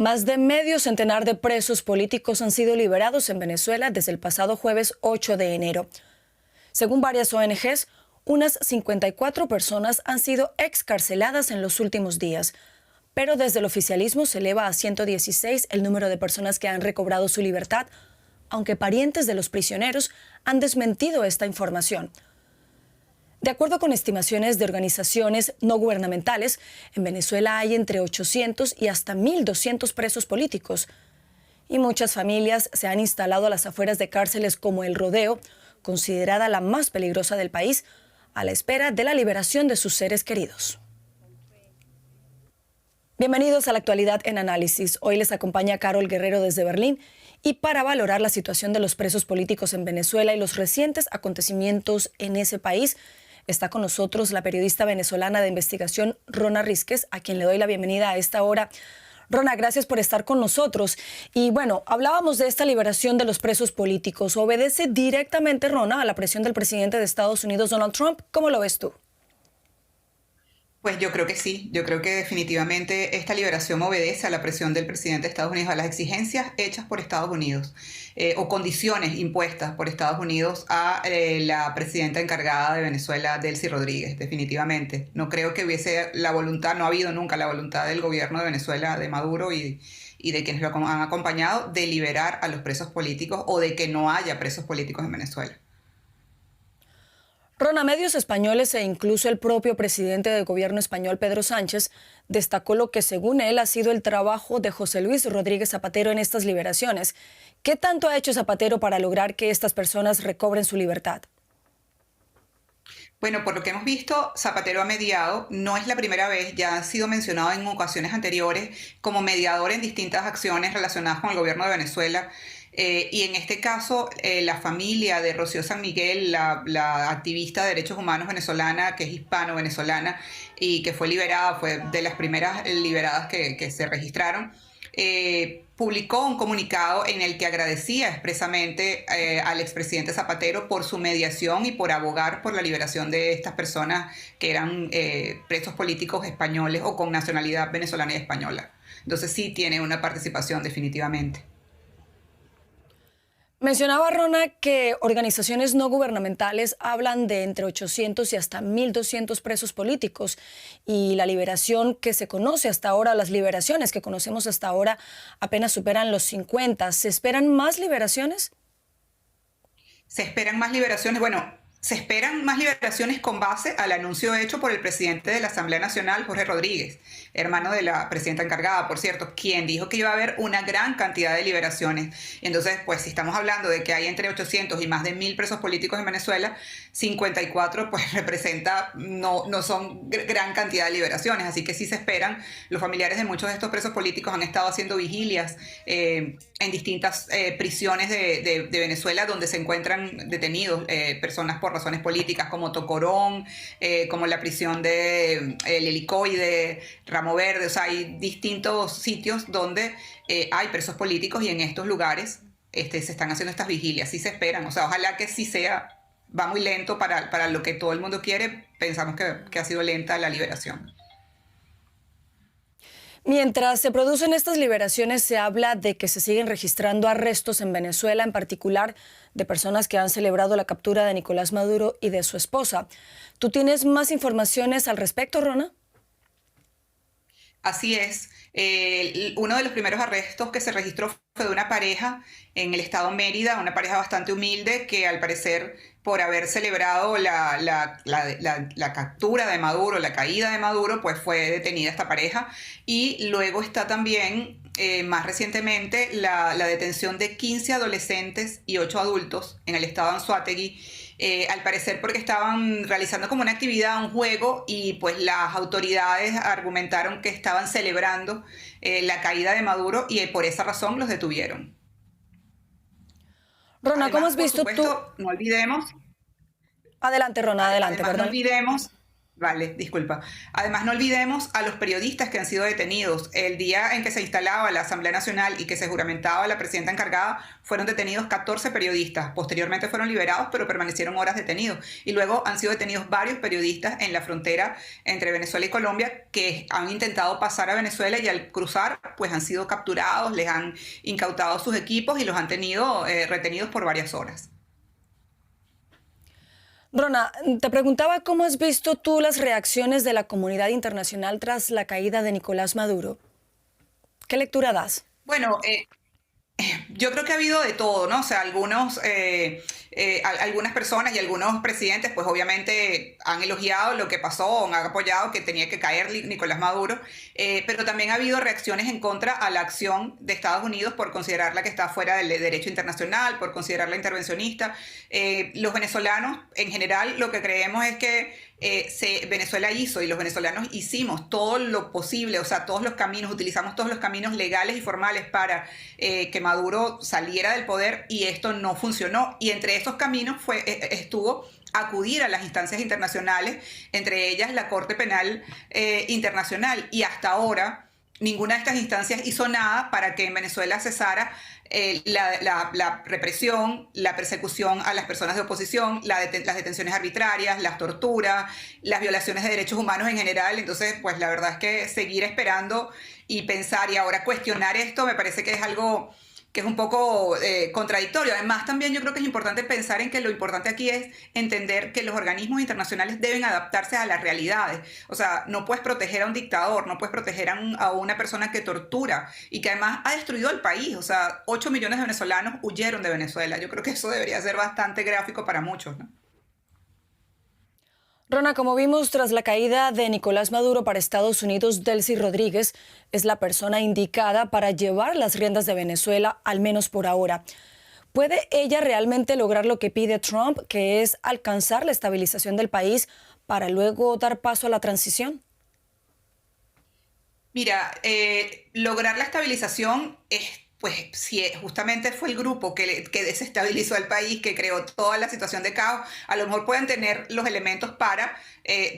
Más de medio centenar de presos políticos han sido liberados en Venezuela desde el pasado jueves 8 de enero. Según varias ONGs, unas 54 personas han sido excarceladas en los últimos días, pero desde el oficialismo se eleva a 116 el número de personas que han recobrado su libertad, aunque parientes de los prisioneros han desmentido esta información. De acuerdo con estimaciones de organizaciones no gubernamentales, en Venezuela hay entre 800 y hasta 1.200 presos políticos. Y muchas familias se han instalado a las afueras de cárceles como El Rodeo, considerada la más peligrosa del país, a la espera de la liberación de sus seres queridos. Bienvenidos a La Actualidad en Análisis. Hoy les acompaña Carol Guerrero desde Berlín. Y para valorar la situación de los presos políticos en Venezuela y los recientes acontecimientos en ese país, está con nosotros la periodista venezolana de investigación Rona Rísquez, a quien le doy la bienvenida a esta hora. Rona, gracias por estar con nosotros. Y bueno, hablábamos de esta liberación de los presos políticos. ¿Obedece directamente, Rona, a la presión del presidente de Estados Unidos, Donald Trump? ¿Cómo lo ves tú? Pues yo creo que sí, yo creo que definitivamente esta liberación obedece a la presión del presidente de Estados Unidos, a las exigencias hechas por Estados Unidos o condiciones impuestas por Estados Unidos a la presidenta encargada de Venezuela, Delcy Rodríguez, definitivamente. No creo que hubiese la voluntad, no ha habido nunca la voluntad del gobierno de Venezuela, de Maduro y de quienes lo han acompañado, de liberar a los presos políticos o de que no haya presos políticos en Venezuela. Rona, medios españoles e incluso el propio presidente del gobierno español, Pedro Sánchez, destacó lo que según él ha sido el trabajo de José Luis Rodríguez Zapatero en estas liberaciones. ¿Qué tanto ha hecho Zapatero para lograr que estas personas recobren su libertad? Bueno, por lo que hemos visto, Zapatero ha mediado, no es la primera vez, ya ha sido mencionado en ocasiones anteriores como mediador en distintas acciones relacionadas con el gobierno de Venezuela. Y en este caso, la familia de Rocío San Miguel, la activista de derechos humanos venezolana, que es hispano-venezolana y que fue liberada, fue de las primeras liberadas que se registraron, publicó un comunicado en el que agradecía expresamente al expresidente Zapatero por su mediación y por abogar por la liberación de estas personas que eran presos políticos españoles o con nacionalidad venezolana y española. Entonces sí tiene una participación definitivamente. Mencionaba, Rona, que organizaciones no gubernamentales hablan de entre 800 y hasta 1.200 presos políticos y la liberación que se conoce hasta ahora, las liberaciones que conocemos hasta ahora apenas superan los 50. ¿Se esperan más liberaciones? Se esperan más liberaciones. Bueno, se esperan más liberaciones con base al anuncio hecho por el presidente de la Asamblea Nacional, Jorge Rodríguez, hermano de la presidenta encargada, por cierto, quien dijo que iba a haber una gran cantidad de liberaciones. Entonces, pues si estamos hablando de que hay entre 800 y más de 1.000 presos políticos en Venezuela, 54 pues representa, no son gran cantidad de liberaciones, así que sí se esperan. Los familiares de muchos de estos presos políticos han estado haciendo vigilias en distintas prisiones de Venezuela donde se encuentran detenidos personas por razones políticas, como Tocorón, como la prisión de El Helicoide, Ramo Verde. O sea, hay distintos sitios donde hay presos políticos y en estos lugares se están haciendo estas vigilias. Sí se esperan, o sea, ojalá que sí sea, va muy lento para lo que todo el mundo quiere. Pensamos que ha sido lenta la liberación. Mientras se producen estas liberaciones, se habla de que se siguen registrando arrestos en Venezuela, en particular de personas que han celebrado la captura de Nicolás Maduro y de su esposa. ¿Tú tienes más informaciones al respecto, Rona? Así es. Uno de los primeros arrestos que se registró fue de una pareja en el estado Mérida, una pareja bastante humilde que al parecer por haber celebrado la captura de Maduro, la caída de Maduro, pues fue detenida esta pareja. Y luego está también, más recientemente, la detención de 15 adolescentes y 8 adultos en el estado Anzoátegui, al parecer porque estaban realizando como una actividad, un juego, y pues las autoridades argumentaron que estaban celebrando la caída de Maduro y por esa razón los detuvieron. Rona, ¿cómo Además, has por visto tú? supuesto, no olvidemos, Adelante, Rona, adelante, además no perdón. olvidemos Vale, disculpa. Además, no olvidemos a los periodistas que han sido detenidos. El día en que se instalaba la Asamblea Nacional y que se juramentaba la presidenta encargada, fueron detenidos 14 periodistas. Posteriormente fueron liberados, pero permanecieron horas detenidos. Y luego han sido detenidos varios periodistas en la frontera entre Venezuela y Colombia que han intentado pasar a Venezuela y al cruzar, pues han sido capturados, les han incautado sus equipos y los han tenido retenidos por varias horas. Rona, te preguntaba cómo has visto tú las reacciones de la comunidad internacional tras la caída de Nicolás Maduro. ¿Qué lectura das? Bueno, yo creo que ha habido de todo, ¿no? O sea, algunas personas y algunos presidentes, pues obviamente han elogiado lo que pasó, han apoyado que tenía que caer Nicolás Maduro, pero también ha habido reacciones en contra a la acción de Estados Unidos por considerarla que está fuera del derecho internacional, por considerarla intervencionista. Los venezolanos, en general, lo que creemos es que Venezuela hizo y los venezolanos hicimos todo lo posible, o sea, todos los caminos, utilizamos todos los caminos legales y formales para que Maduro saliera del poder y esto no funcionó. Y entre esos caminos estuvo acudir a las instancias internacionales, entre ellas la Corte Penal Internacional. Y hasta ahora ninguna de estas instancias hizo nada para que en Venezuela cesara la represión, la persecución a las personas de oposición, las detenciones arbitrarias, las torturas, las violaciones de derechos humanos en general. Entonces, pues la verdad es que seguir esperando y pensar y ahora cuestionar esto me parece que es algo que es un poco contradictorio. Además, también yo creo que es importante pensar en que lo importante aquí es entender que los organismos internacionales deben adaptarse a las realidades. O sea, no puedes proteger a un dictador, no puedes proteger a una persona que tortura y que además ha destruido el país. O sea, 8 millones de venezolanos huyeron de Venezuela. Yo creo que eso debería ser bastante gráfico para muchos, ¿no? Rona, como vimos tras la caída de Nicolás Maduro para Estados Unidos, Delcy Rodríguez es la persona indicada para llevar las riendas de Venezuela, al menos por ahora. ¿Puede ella realmente lograr lo que pide Trump, que es alcanzar la estabilización del país para luego dar paso a la transición? Mira, lograr la estabilización pues si justamente fue el grupo que desestabilizó al país, que creó toda la situación de caos, a lo mejor pueden tener los elementos para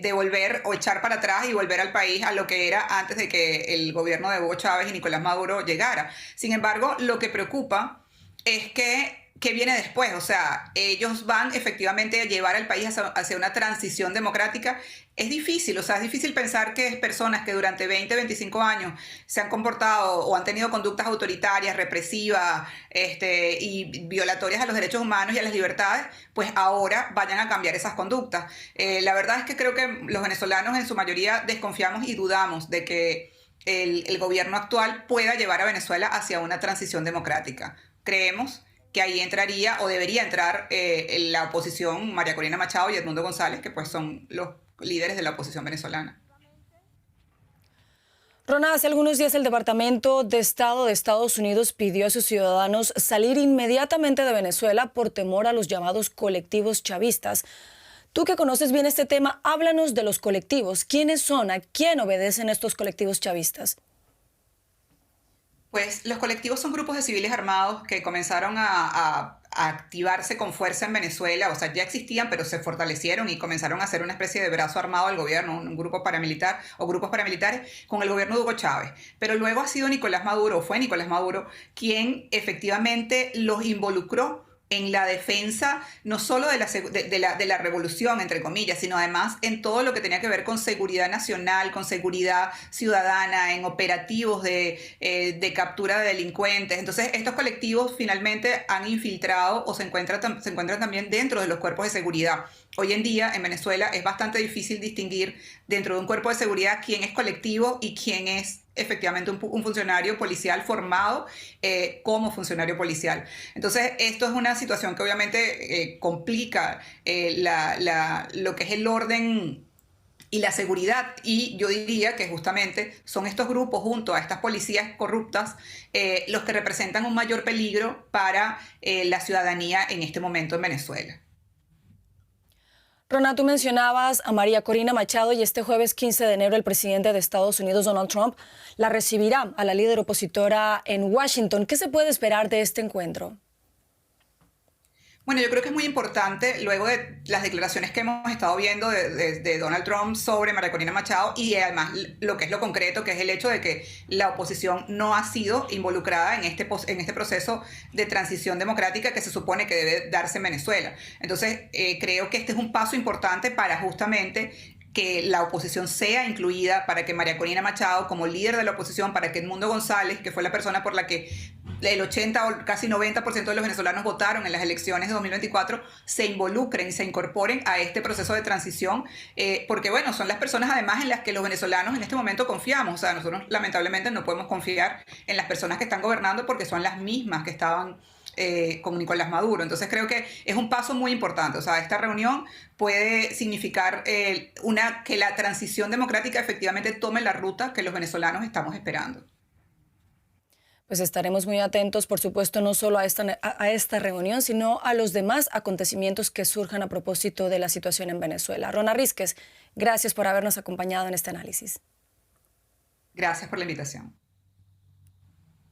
devolver o echar para atrás y volver al país a lo que era antes de que el gobierno de Hugo Chávez y Nicolás Maduro llegara. Sin embargo, lo que preocupa es que viene después. O sea, ellos van efectivamente a llevar al país hacia una transición democrática. Es difícil, o sea, es difícil pensar que personas que durante 20, 25 años se han comportado o han tenido conductas autoritarias, represivas y violatorias a los derechos humanos y a las libertades, pues ahora vayan a cambiar esas conductas. La verdad es que creo que los venezolanos en su mayoría desconfiamos y dudamos de que el gobierno actual pueda llevar a Venezuela hacia una transición democrática. Creemos que ahí entraría o debería entrar la oposición, María Corina Machado y Edmundo González, que pues son los líderes de la oposición venezolana. Rona, hace algunos días el Departamento de Estado de Estados Unidos pidió a sus ciudadanos salir inmediatamente de Venezuela por temor a los llamados colectivos chavistas. Tú que conoces bien este tema, háblanos de los colectivos. ¿Quiénes son? ¿A quién obedecen estos colectivos chavistas? Pues los colectivos son grupos de civiles armados que comenzaron a activarse con fuerza en Venezuela. O sea, ya existían, pero se fortalecieron y comenzaron a hacer una especie de brazo armado al gobierno, un grupo paramilitar o grupos paramilitares con el gobierno de Hugo Chávez. Pero luego ha sido Nicolás Maduro, o fue Nicolás Maduro, quien efectivamente los involucró en la defensa no solo de la revolución, entre comillas, sino además en todo lo que tenía que ver con seguridad nacional, con seguridad ciudadana, en operativos de captura de delincuentes. Entonces, estos colectivos finalmente han infiltrado o se encuentran también dentro de los cuerpos de seguridad. Hoy en día, en Venezuela, es bastante difícil distinguir dentro de un cuerpo de seguridad quién es colectivo y quién es efectivamente un funcionario policial formado como funcionario policial. Entonces, esto es una situación que obviamente complica lo que es el orden y la seguridad, y yo diría que justamente son estos grupos junto a estas policías corruptas los que representan un mayor peligro para la ciudadanía en este momento en Venezuela. Rona, tú mencionabas a María Corina Machado y este jueves 15 de enero el presidente de Estados Unidos, Donald Trump, la recibirá a la líder opositora en Washington. ¿Qué se puede esperar de este encuentro? Bueno, yo creo que es muy importante, luego de las declaraciones que hemos estado viendo de Donald Trump sobre María Corina Machado y además lo que es lo concreto, que es el hecho de que la oposición no ha sido involucrada en este proceso de transición democrática que se supone que debe darse en Venezuela. Entonces, creo que este es un paso importante para justamente que la oposición sea incluida, para que María Corina Machado, como líder de la oposición, para que Edmundo González, que fue la persona por la que el 80 o casi 90% de los venezolanos votaron en las elecciones de 2024, se involucren y se incorporen a este proceso de transición, porque bueno, son las personas además en las que los venezolanos en este momento confiamos. O sea, nosotros lamentablemente no podemos confiar en las personas que están gobernando porque son las mismas que estaban con Nicolás Maduro. Entonces creo que es un paso muy importante. O sea, esta reunión puede significar que la transición democrática efectivamente tome la ruta que los venezolanos estamos esperando. Pues estaremos muy atentos, por supuesto, no solo a esta reunión, sino a los demás acontecimientos que surjan a propósito de la situación en Venezuela. Rona Rísquez, gracias por habernos acompañado en este análisis. Gracias por la invitación.